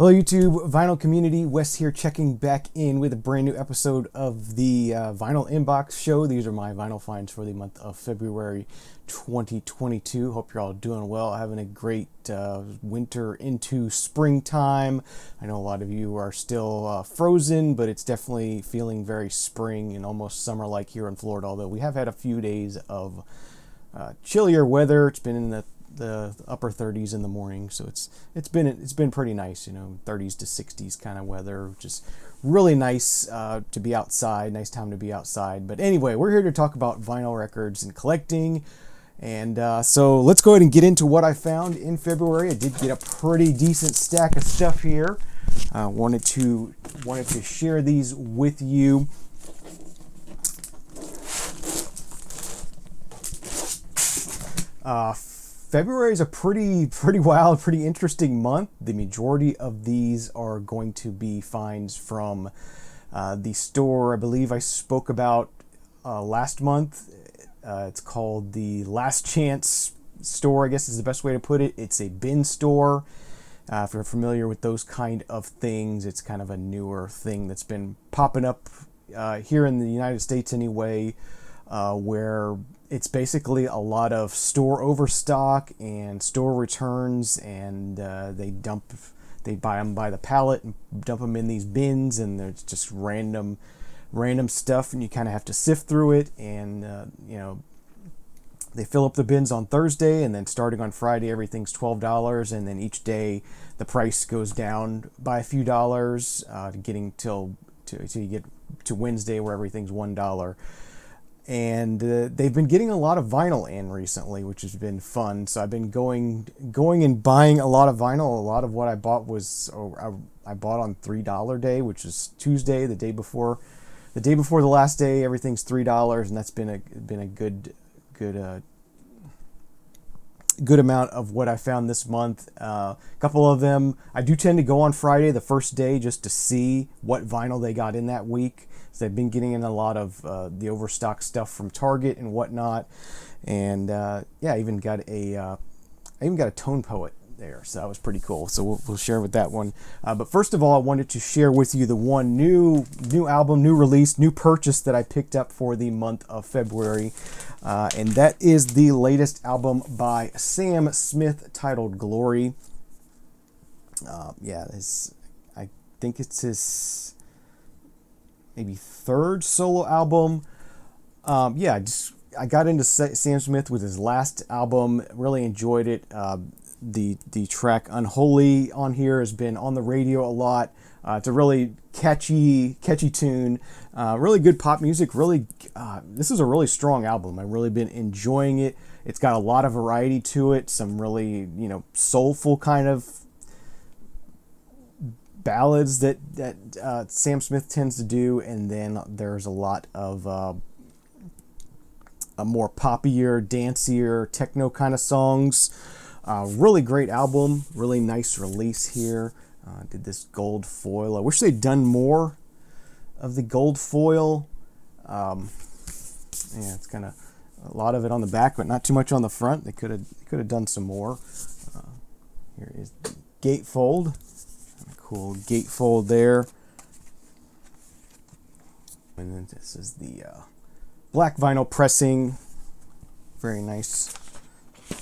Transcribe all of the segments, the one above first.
Hello YouTube vinyl community, Wes here checking back in with a brand new episode of the Vinyl Inbox Show. These are my vinyl finds for the month of February 2022. Hope you're all doing well, having a great winter into springtime. I know a lot of you are still frozen, but it's definitely feeling very spring and almost summer-like here in Florida, although we have had a few days of chillier weather. It's been in the upper 30s in the morning, so it's been pretty nice, 30s to 60s kind of weather, which is really nice to be outside. Nice time to be outside. But anyway, we're here to talk about vinyl records and collecting, and so let's go ahead and get into what I found in February. I did get a pretty decent stack of stuff here. Wanted to share these with you. February is a pretty wild, pretty interesting month. The majority of these are going to be finds from the store I believe I spoke about last month. It's called the Last Chance store, I guess is the best way to put it. It's a bin store. If you're familiar with those kind of things, it's kind of a newer thing that's been popping up here in the United States anyway, where it's basically a lot of store overstock and store returns, and they buy them by the pallet and dump them in these bins, and there's just random stuff, and you kind of have to sift through it. And they fill up the bins on Thursday, and then starting on Friday everything's $12, and then each day the price goes down by a few dollars, getting till you get to Wednesday where everything's $1. And they've been getting a lot of vinyl in recently, which has been fun. So I've been going and buying a lot of vinyl. A lot of what I bought I bought on $3 day, which is Tuesday, the day before the last day. Everything's $3, and that's been a good amount of what I found this month. A couple of them, I do tend to go on Friday, the first day, just to see what vinyl they got in that week. So they've been getting in a lot of the overstock stuff from Target and whatnot. And I even got a Tone Poet there, so that was pretty cool. So we'll share with that one. But first of all, I wanted to share with you the one new album, new release, new purchase that I picked up for the month of February. And that is the latest album by Sam Smith titled Glory. I think it's his maybe third solo album. I got into Sam Smith with his last album, really enjoyed it. The track Unholy on here has been on the radio a lot. It's a really catchy tune, really good pop music. This is a really strong album. I've really been enjoying it. It's got a lot of variety to it, some really soulful kind of ballads that Sam Smith tends to do, and then there's a lot of a more poppier, dancier, techno kind of songs. Really great album, really nice release here. Did this gold foil. I wish they'd done more of the gold foil. It's kind of a lot of it on the back, but not too much on the front. They could have done some more. Here is the gatefold. Cool gatefold there. And then this is the black vinyl pressing. Very nice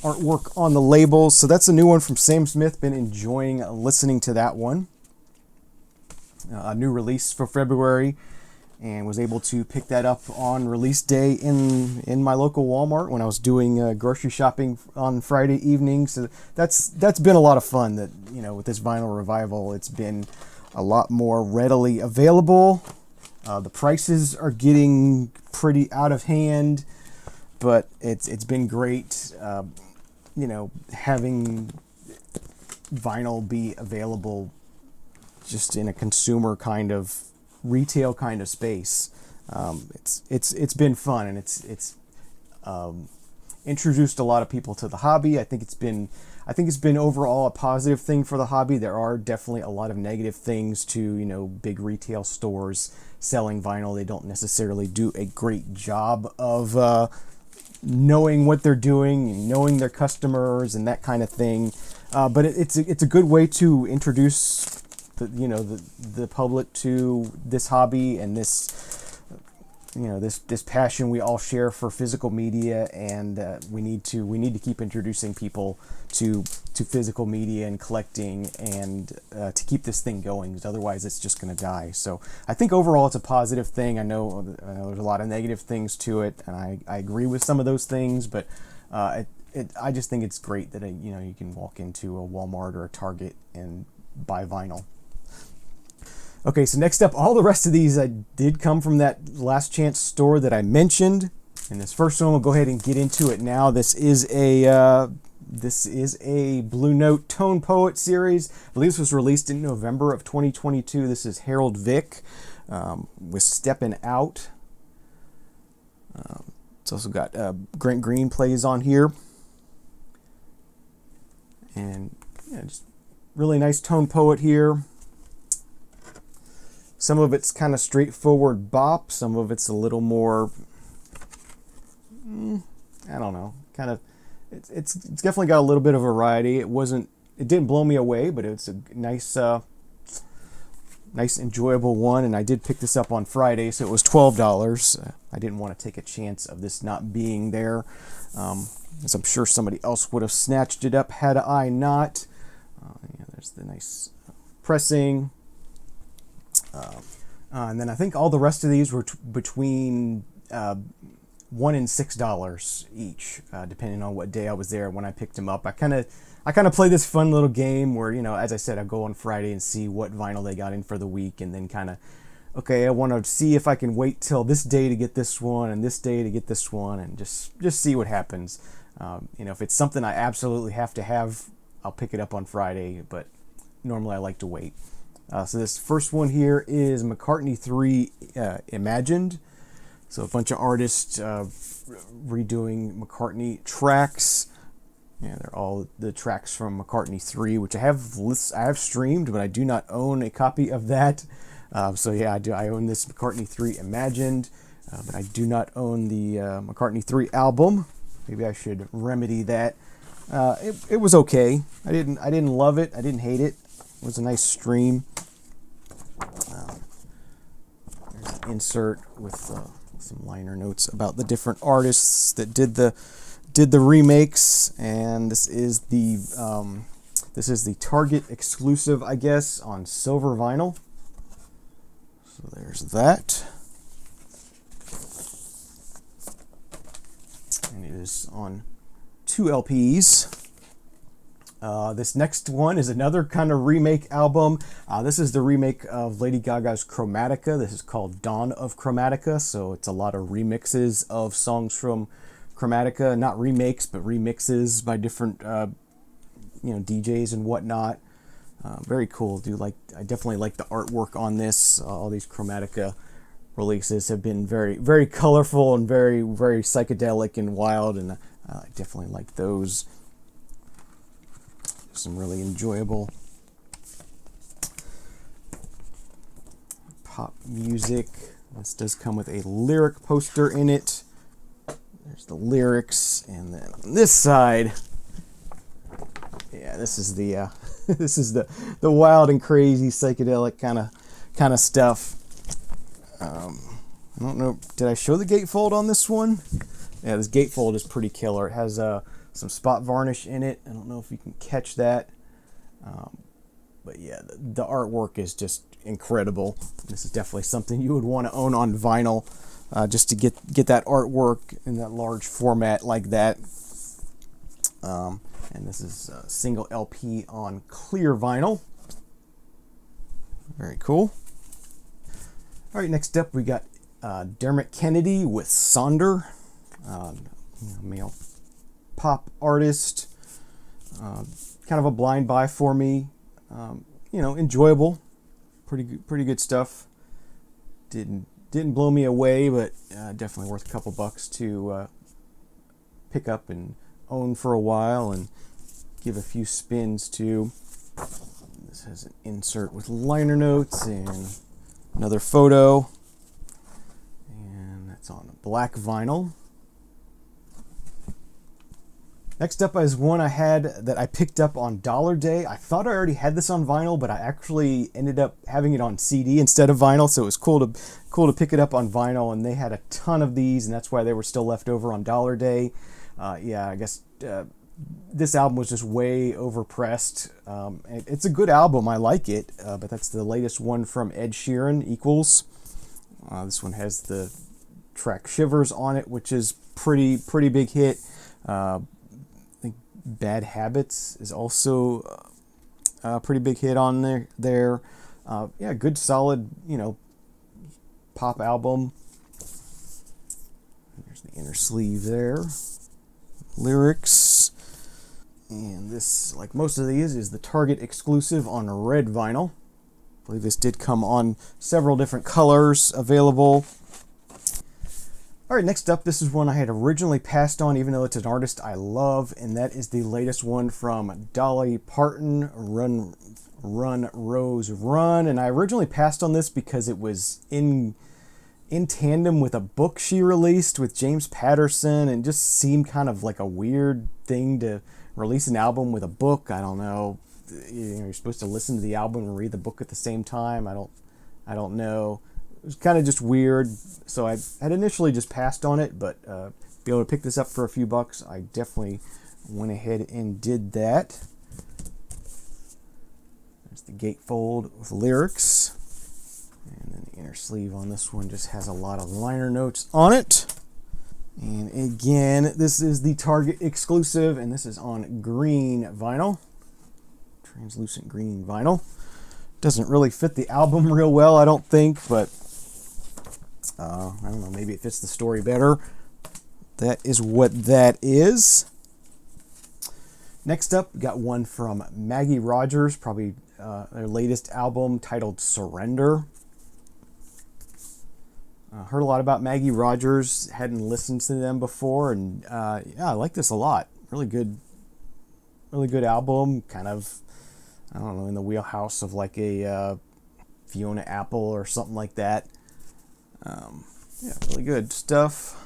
artwork on the labels. So that's a new one from Sam Smith. Been enjoying listening to that one. A new release for February, and was able to pick that up on release day in my local Walmart when I was doing grocery shopping on Friday evening. So that's been a lot of fun. That with this vinyl revival, it's been a lot more readily available. The prices are getting pretty out of hand, but it's been great. Having vinyl be available just in a consumer kind of retail kind of space. It's been fun, and it's introduced a lot of people to the hobby. I think it's been overall a positive thing for the hobby. There are definitely a lot of negative things to big retail stores selling vinyl. They don't necessarily do a great job of knowing what they're doing, knowing their customers, and that kind of thing. But it's a good way to introduce the public to this hobby and this passion we all share for physical media, and we need to keep introducing people to physical media and collecting, and to keep this thing going, because otherwise it's just going to die. So I think overall it's a positive thing. I know there's a lot of negative things to it, and I agree with some of those things, but I just think it's great that you can walk into a Walmart or a Target and buy vinyl. Okay, so next up, all the rest of these did come from that Last Chance store that I mentioned. And this first one, we'll go ahead and get into it now. This is a Blue Note Tone Poet series. I believe this was released in November of 2022. This is Harold Vick with Steppin' Out. It's also got Grant Green plays on here. And yeah, just really nice tone poet here. Some of it's kind of straightforward bop. Some of it's a little more, I don't know, kind of, it's definitely got a little bit of variety. It didn't blow me away, but it's a nice, nice enjoyable one. And I did pick this up on Friday, so it was $12. I didn't want to take a chance of this not being there, as I'm sure somebody else would have snatched it up had I not. There's the nice pressing. And then I think all the rest of these were between $1 and $6 each, depending on what day I was there when I picked them up. I kind of play this fun little game where, as I said, I go on Friday and see what vinyl they got in for the week, and then kind of, okay, I want to see if I can wait till this day to get this one and this day to get this one, and just see what happens. If it's something I absolutely have to have, I'll pick it up on Friday, but normally I like to wait. So this first one here is McCartney 3 Imagined. So a bunch of artists redoing McCartney tracks. Yeah, they're all the tracks from McCartney 3, which I have streamed, but I do not own a copy of that. So yeah, I own this McCartney 3 Imagined, but I do not own the McCartney 3 album. Maybe I should remedy that. It was okay. I didn't love it. I didn't hate it. It was a nice stream. There's an insert with some liner notes about the different artists that did the remakes, and this is the Target exclusive, I guess, on silver vinyl. So there's that, and it is on 2 LPs. This next one is another kind of remake album. This is the remake of Lady Gaga's Chromatica. This is called Dawn of Chromatica, so it's a lot of remixes of songs from Chromatica. Not remakes, but remixes by different DJs and whatnot. Very cool. I definitely like the artwork on this. All these Chromatica releases have been very, very colorful and very, very psychedelic and wild, and I definitely like those. Some really enjoyable pop music. This does come with a lyric poster in it. There's the lyrics, and then on this side, yeah, this is the this is the wild and crazy psychedelic kind of stuff. I don't know. Did I show the gatefold on this one? Yeah, this gatefold is pretty killer. It has some spot varnish in it. I don't know if you can catch that. But yeah, the artwork is just incredible. This is definitely something you would want to own on vinyl, just to get that artwork in that large format like that. And this is a single LP on clear vinyl. Very cool. All right, next up we got Dermot Kennedy with Sonder, male pop artist. Kind of a blind buy for me. Enjoyable, pretty good stuff. Didn't blow me away, but definitely worth a couple bucks to pick up and own for a while and give a few spins to. This has an insert with liner notes and another photo, and that's on black vinyl. Next up is one I had that I picked up on Dollar Day. I thought I already had this on vinyl, but I actually ended up having it on CD instead of vinyl, so it was cool to pick it up on vinyl, and they had a ton of these, and that's why they were still left over on Dollar Day. Yeah, I guess this album was just way overpressed. It's a good album, I like it, but that's the latest one from Ed Sheeran, Equals. This one has the track Shivers on it, which is pretty big hit. Bad Habits is also a pretty big hit on there. Yeah, good solid, pop album. There's the inner sleeve there. Lyrics. And this, like most of these, is the Target exclusive on red vinyl. I believe this did come on several different colors available. All right, next up, this is one I had originally passed on, even though it's an artist I love, and that is the latest one from Dolly Parton, Run Rose Run. And I originally passed on this because it was in tandem with a book she released with James Patterson, and just seemed kind of like a weird thing to release an album with a book. I don't know. You're supposed to listen to the album and read the book at the same time. I don't know. It was kind of just weird, so I had initially just passed on it, but be able to pick this up for a few bucks, I definitely went ahead and did that. There's the gatefold with lyrics, and then the inner sleeve on this one just has a lot of liner notes on it. And again, this is the Target exclusive, and this is on green vinyl, translucent green vinyl. Doesn't really fit the album real well, I don't think, but I don't know, maybe it fits the story better. That is what that is. Next up, we got one from Maggie Rogers, probably their latest album titled Surrender. Heard a lot about Maggie Rogers, hadn't listened to them before, and yeah, I like this a lot. Really good album, kind of, I don't know, in the wheelhouse of like a Fiona Apple or something like that. Yeah, really good stuff.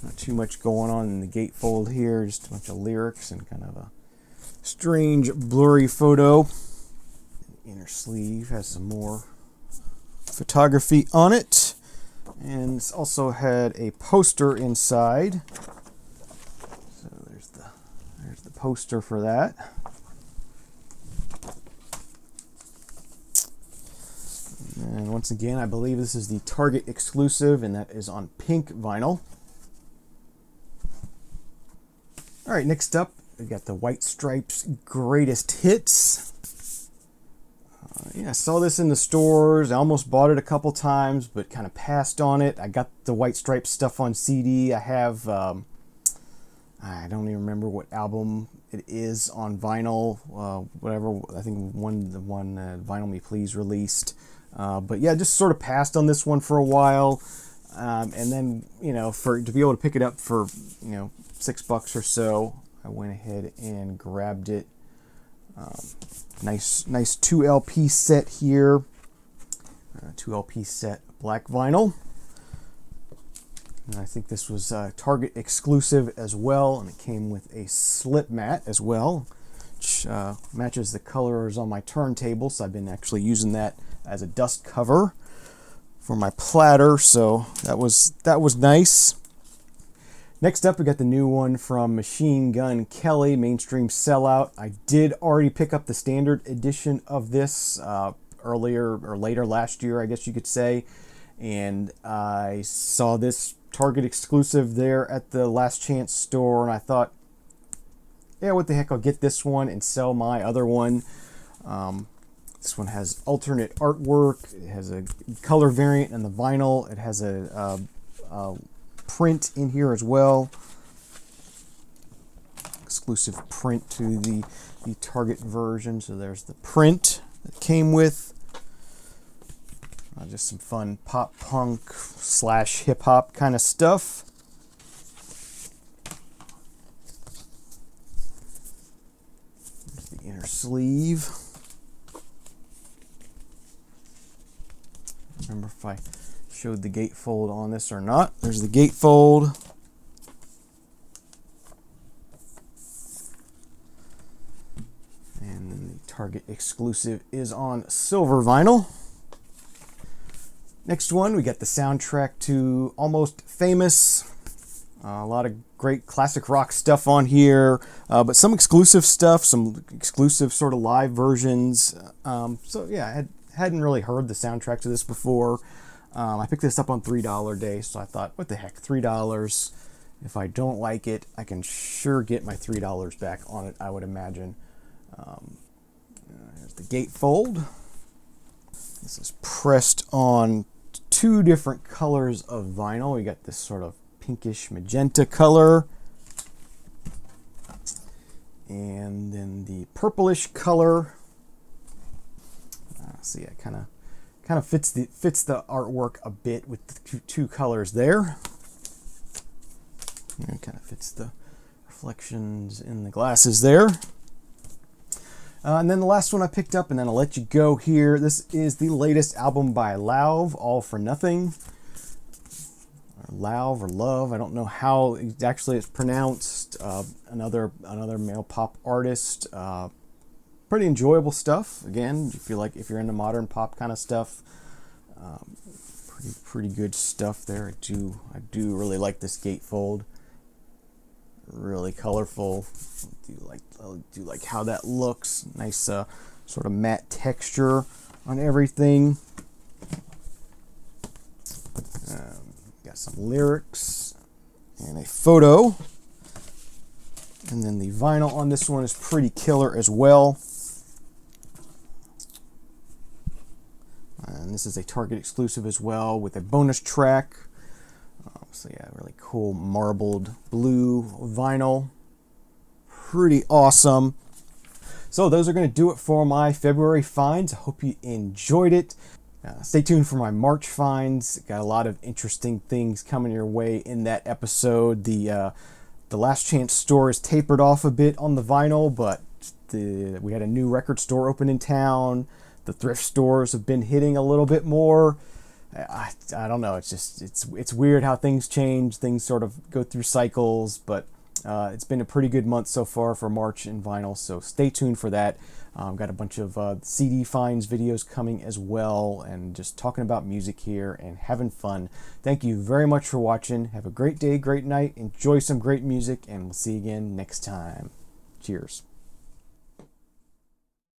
Not too much going on in the gatefold here, just a bunch of lyrics and kind of a strange blurry photo. The inner sleeve has some more photography on it, and it's also had a poster inside. So there's the poster for that. And once again, I believe this is the Target exclusive, and that is on pink vinyl. All right, next up, we got the White Stripes Greatest Hits. Yeah, I saw this in the stores. I almost bought it a couple times, but kind of passed on it. I got the White Stripes stuff on CD. I have, I don't even remember what album it is on vinyl. Whatever, I think the one Vinyl Me Please released. But yeah, just sort of passed on this one for a while, and then to be able to pick it up for $6 or so, I went ahead and grabbed it. Nice 2 LP set here, 2 LP set black vinyl, and I think this was Target exclusive as well, and it came with a slip mat as well, which matches the colors on my turntable, so I've been actually using that as a dust cover for my platter, so that was nice. Next up, we got the new one from Machine Gun Kelly, Mainstream Sellout. I did already pick up the standard edition of this earlier or later last year, I guess you could say, and I saw this Target exclusive there at the Last Chance store, and I thought, yeah, what the heck, I'll get this one and sell my other one. This one has alternate artwork. It has a color variant in the vinyl. It has a print in here as well. Exclusive print to the Target version. So there's the print that came with. Just some fun pop punk / hip hop kind of stuff. There's the inner sleeve. Remember if I showed the gatefold on this or not. There's the gatefold. Target exclusive is on silver vinyl. Next one, we got the soundtrack to Almost Famous. A lot of great classic rock stuff on here, but some exclusive stuff, some exclusive sort of live versions. So yeah, I hadn't really heard the soundtrack to this before. I picked this up on $3 day, so I thought, what the heck, $3. If I don't like it, I can sure get my $3 back on it, I would imagine. Here's the gatefold. This is pressed on two different colors of vinyl. We got this sort of pinkish magenta color, and then the purplish color. See, it kind of fits the artwork a bit with the two colors there. It kind of fits the reflections in the glasses there. And then the last one I picked up, and then I'll let you go here. This is the latest album by Lauv, All for Nothing. Or Lauv or Love, I don't know how actually it's pronounced. Another male pop artist. Pretty enjoyable stuff. Again, if you're into modern pop kind of stuff, pretty good stuff there. I do really like this gatefold. Really colorful. I do like how that looks. Nice sort of matte texture on everything. Got some lyrics and a photo. And then the vinyl on this one is pretty killer as well. And this is a Target exclusive as well with a bonus track. So yeah, really cool marbled blue vinyl. Pretty awesome. So those are going to do it for my February finds. I hope you enjoyed it. Stay tuned for my March finds. Got a lot of interesting things coming your way in that episode. The Last Chance store is tapered off a bit on the vinyl, but we had a new record store open in town. The thrift stores have been hitting a little bit more. I don't know. It's weird how things change. Things sort of go through cycles, but it's been a pretty good month so far for March in vinyl. So stay tuned for that. Got a bunch of CD finds videos coming as well, and just talking about music here and having fun. Thank you very much for watching. Have a great day, great night. Enjoy some great music, and we'll see you again next time. Cheers.